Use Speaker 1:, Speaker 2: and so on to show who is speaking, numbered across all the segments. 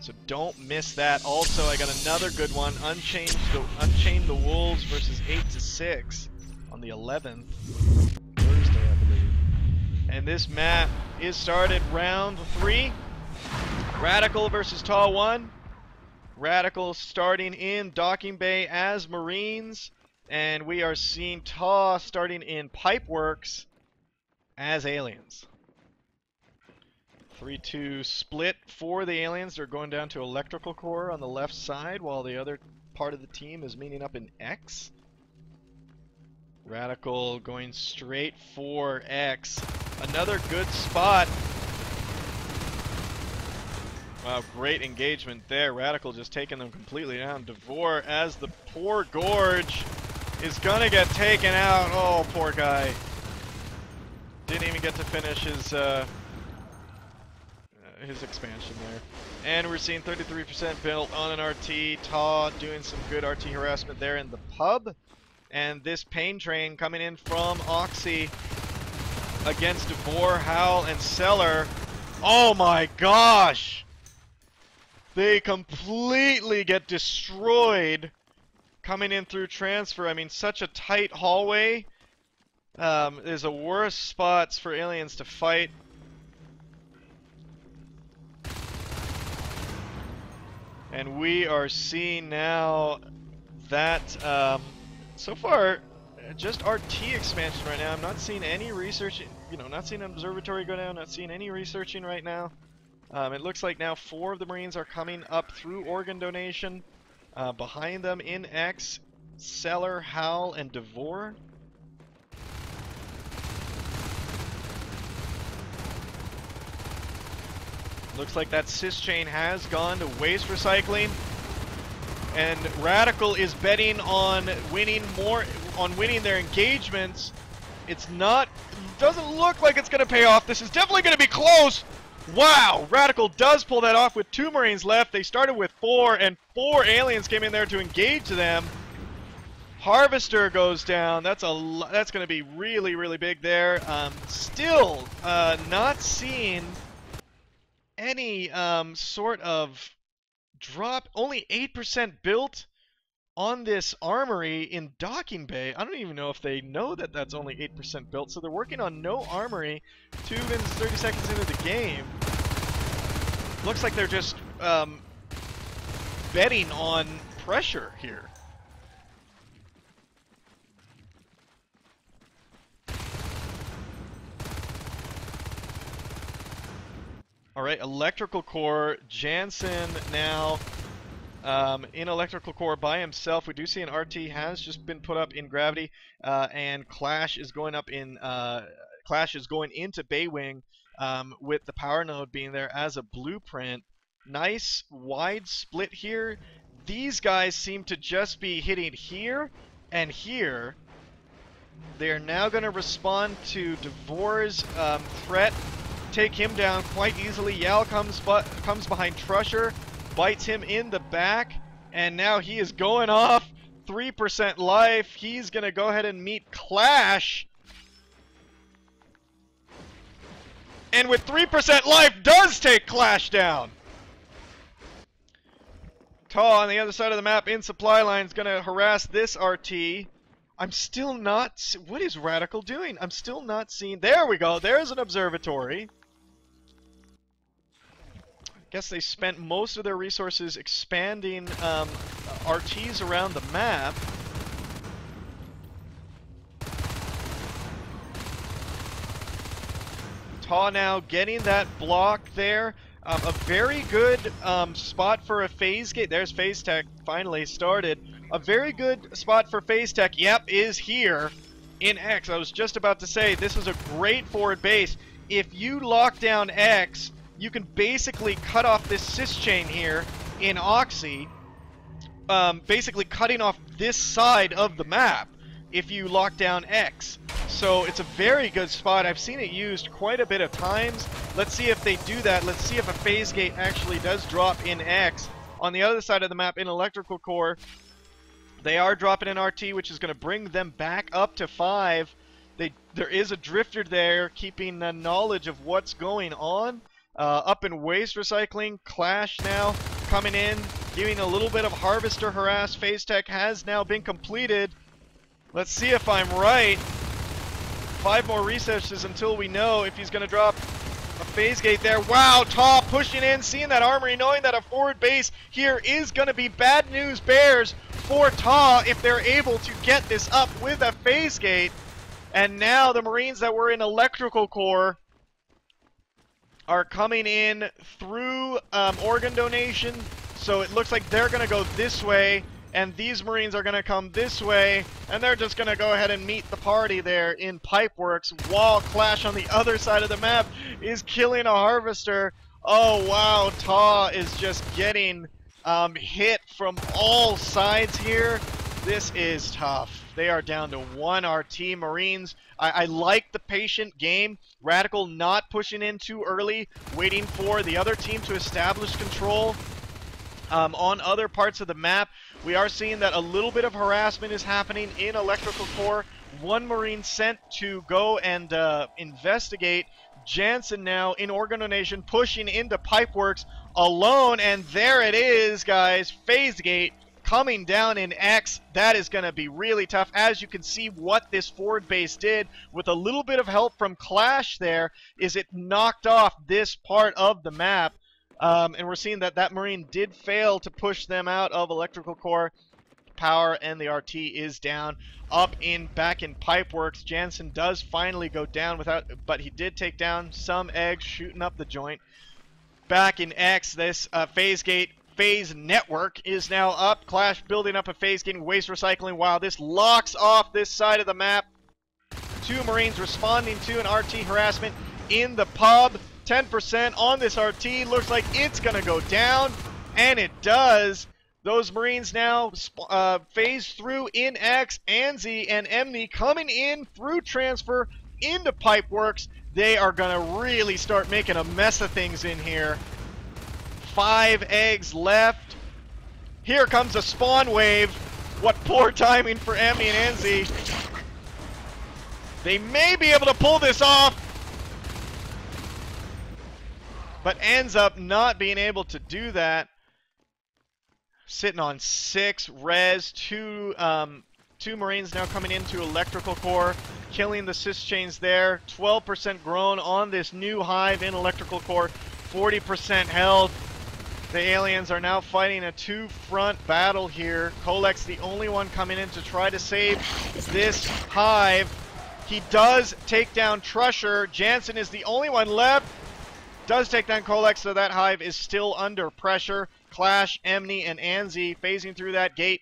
Speaker 1: So don't miss that. Also, I got another good one. Unchain the Wolves versus 8-6 on the 11th. Thursday, I believe. And this map is started round 3. RadicaL versus TAW 1. RadicaL starting in Docking Bay as Marines. And we are seeing TAW starting in Pipeworks as Aliens. 3-2 split for the Aliens. They're going down to Electrical Core on the left side, while the other part of the team is meeting up in X. RadicaL going straight for X. Another good spot. Wow, great engagement there. RadicaL just taking them completely down. DeVore, as the poor Gorge is gonna get taken out. Oh, poor guy. Didn't even get to finish his expansion there. And we're seeing 33% built on an RT. TAW doing some good RT harassment there in the pub. And this pain train coming in from Oxy against DeVore, Howl, and Seller. Oh my gosh! They completely get destroyed coming in through transfer. I mean, such a tight hallway. There's a worse spots for Aliens to fight. And we are seeing now that, so far, just RT expansion right now. I'm not seeing any research, not seeing an observatory go down, not seeing any researching right now. It looks like now 4 of the Marines are coming up through organ donation. Behind them in X, Seller, Howl, and DeVore. Looks like that cis chain has gone to waste recycling, and RadicaL is betting on winning their engagements. Doesn't look like it's going to pay off. This is definitely going to be close. Wow, RadicaL does pull that off with 2 Marines left. They started with 4, and 4 Aliens came in there to engage them. Harvester goes down. That's going to be really, really big there. Still not seeing any sort of drop. Only 8% built on this armory in Docking Bay. I don't even know if they know that that's only 8% built, so they're working on no armory 2 minutes 30 seconds into the game. Looks like they're just betting on pressure here. Alright, Electrical Core. Jansen now in Electrical Core by himself. We do see an RT has just been put up in Gravity, and Clash is going up in Clash is going into Baywing, with the power node being there as a blueprint. Nice wide split here. These guys seem to just be hitting here and here. They are now going to respond to DeVore's threat. Take him down quite easily. Yal comes behind Trusher, bites him in the back, and now he is going off. 3% life. He's going to go ahead and meet Clash. And with 3% life, does take Clash down. TAW on the other side of the map in supply line is going to harass this RT. I'm still not... What is RadicaL doing? I'm still not seeing... There we go. There's an observatory. Guess they spent most of their resources expanding RTs around the map. TAW now getting that block there. A very good spot for a phase gate. There's phase tech finally started. A very good spot for phase tech, yep, is here in X. I was just about to say this is a great forward base. If you lock down X, you can basically cut off this cis chain here in Oxy, basically cutting off this side of the map if you lock down X. So it's a very good spot. I've seen it used quite a bit of times. Let's see if they do that. Let's see if a phase gate actually does drop in X. On the other side of the map in Electrical Core, they are dropping an RT, which is going to bring them back up to 5. There is a drifter there keeping the knowledge of what's going on. Up in waste recycling, Clash now coming in, giving a little bit of harvester harass. Phase tech has now been completed. Let's see if I'm right. 5 more researches until we know if he's going to drop a phase gate there. Wow, TAW pushing in, seeing that armory, knowing that a forward base here is going to be bad news bears for TAW if they're able to get this up with a phase gate. And now the Marines that were in electrical core are coming in through organ donation. So it looks like they're going to go this way, and these Marines are going to come this way, and they're just going to go ahead and meet the party there in Pipeworks, while Clash on the other side of the map is killing a harvester. Oh wow, TAW is just getting hit from all sides here. This is tough. They are down to 1 RT. Marines, I like the patient game. RadicaL not pushing in too early, waiting for the other team to establish control on other parts of the map. We are seeing that a little bit of harassment is happening in electrical core. 1 Marine sent to go and investigate. Jansen now in organ donation, pushing into Pipeworks alone, and there it is, guys. Phase gate coming down in X. That is going to be really tough. As you can see, what this forward base did with a little bit of help from Clash there is it knocked off this part of the map. And we're seeing that that Marine did fail to push them out of electrical core power, and the RT is down. Back in Pipeworks, Jansen does finally go down but he did take down some eggs, shooting up the joint. Back in X, this phase network is now up. Clash building up a phase gate, waste recycling, while this locks off this side of the map. 2 Marines responding to an RT harassment in the pub. 10% on this RT. Looks like it's going to go down, and it does. Those Marines now phase through in X. Anzi and Emni coming in through transfer into Pipeworks. They are going to really start making a mess of things in here. 5 eggs left. Here comes a spawn wave. What poor timing for Emni and Anzi. They may be able to pull this off, but ends up not being able to do that. Sitting on 6 res. 2 Marines now coming into electrical core, killing the sys chains there. 12% grown on this new hive in electrical core. 40% held. The aliens are now fighting a 2-front battle here. Colex the only one coming in to try to save this hive. He does take down Trusher. Jansen is the only one left. Does take down Colex, so that hive is still under pressure. Clash, Emni, and Anzi phasing through that gate.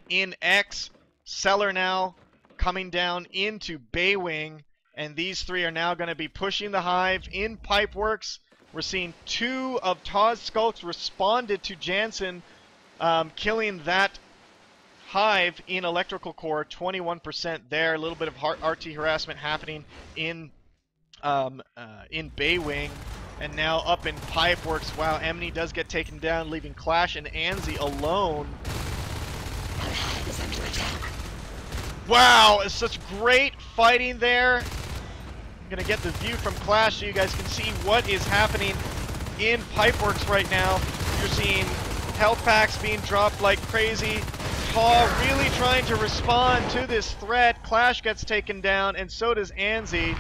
Speaker 1: In X, Cellar now coming down into Baywing, and these 3 are now going to be pushing the hive in Pipeworks. We're seeing 2 of TAW's skulks responded to Jansen, killing that hive in electrical core. 21% there. A little bit of RT harassment happening in Baywing, and now up in Pipeworks. Wow, Emni does get taken down, leaving Clash and Anzi alone. Wow, it's such great fighting there. I'm gonna get the view from Clash so you guys can see what is happening in Pipeworks right now. You're seeing health packs being dropped like crazy. TAW really trying to respond to this threat. Clash gets taken down, and so does Anzi.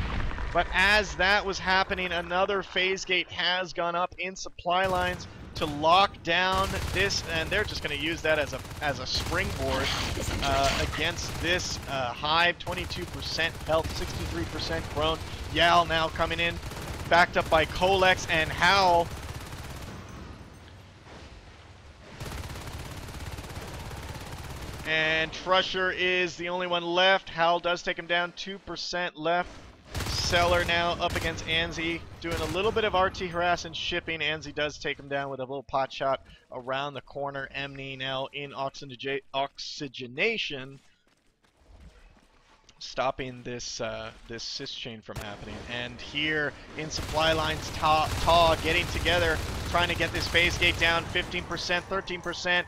Speaker 1: But as that was happening, another phase gate has gone up in supply lines to lock down this, and they're just going to use that as a springboard against this hive. 22% health, 63% grown. Yal now coming in, backed up by Colex and Howl. And Trusher is the only one left. Howl does take him down, 2% left. Cellar now up against Anzi, doing a little bit of RT harass and shipping. Anzi does take him down with a little pot shot around the corner. Emni now in oxygenation, stopping this this sys chain from happening. And here in supply lines, TAW getting together, trying to get this phase gate down. 15%, 13%.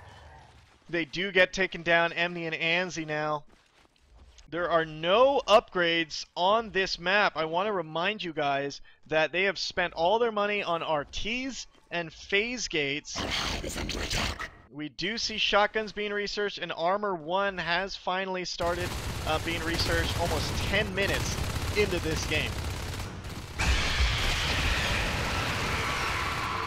Speaker 1: They do get taken down. Emni and Anzi now There are no upgrades on this map. I want to remind you guys that they have spent all their money on RTs and phase gates. We do see shotguns being researched, and Armor 1 has finally started being researched almost 10 minutes into this game.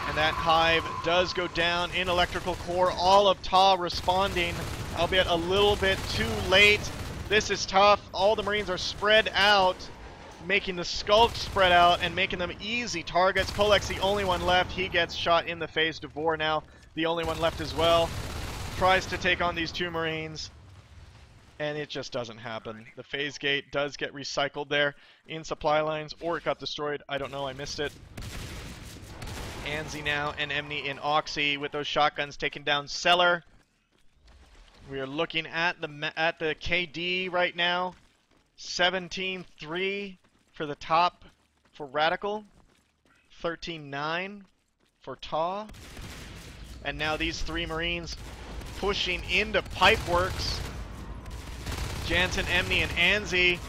Speaker 1: And that hive does go down in electrical core. All of TAW responding, albeit a little bit too late. This is tough. All the Marines are spread out, making the skulks spread out and making them easy targets. Kolek's the only one left. He gets shot in the face. Devore now the only one left as well. Tries to take on these 2 Marines, and it just doesn't happen. The phase gate does get recycled there in supply lines, or it got destroyed. I don't know. I missed it. Anzi now and Emni in Oxy with those shotguns taking down Cellar. We are looking at the KD right now. 17-3 for the top for RadicaL. 13-9 for TAW. And now these 3 Marines pushing into Pipeworks. Jansen, Emni, and Anzi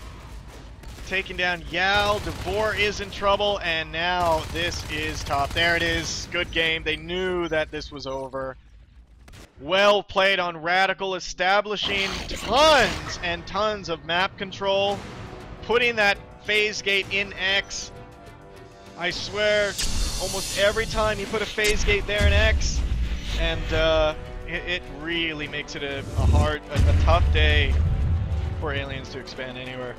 Speaker 1: taking down Yao. Devore is in trouble, and now this is top. There it is. Good game. They knew that this was over. Well played on RadicaL, establishing tons and tons of map control, putting that phase gate in X. I swear, almost every time you put a phase gate there in X, and it really makes it a tough day for aliens to expand anywhere.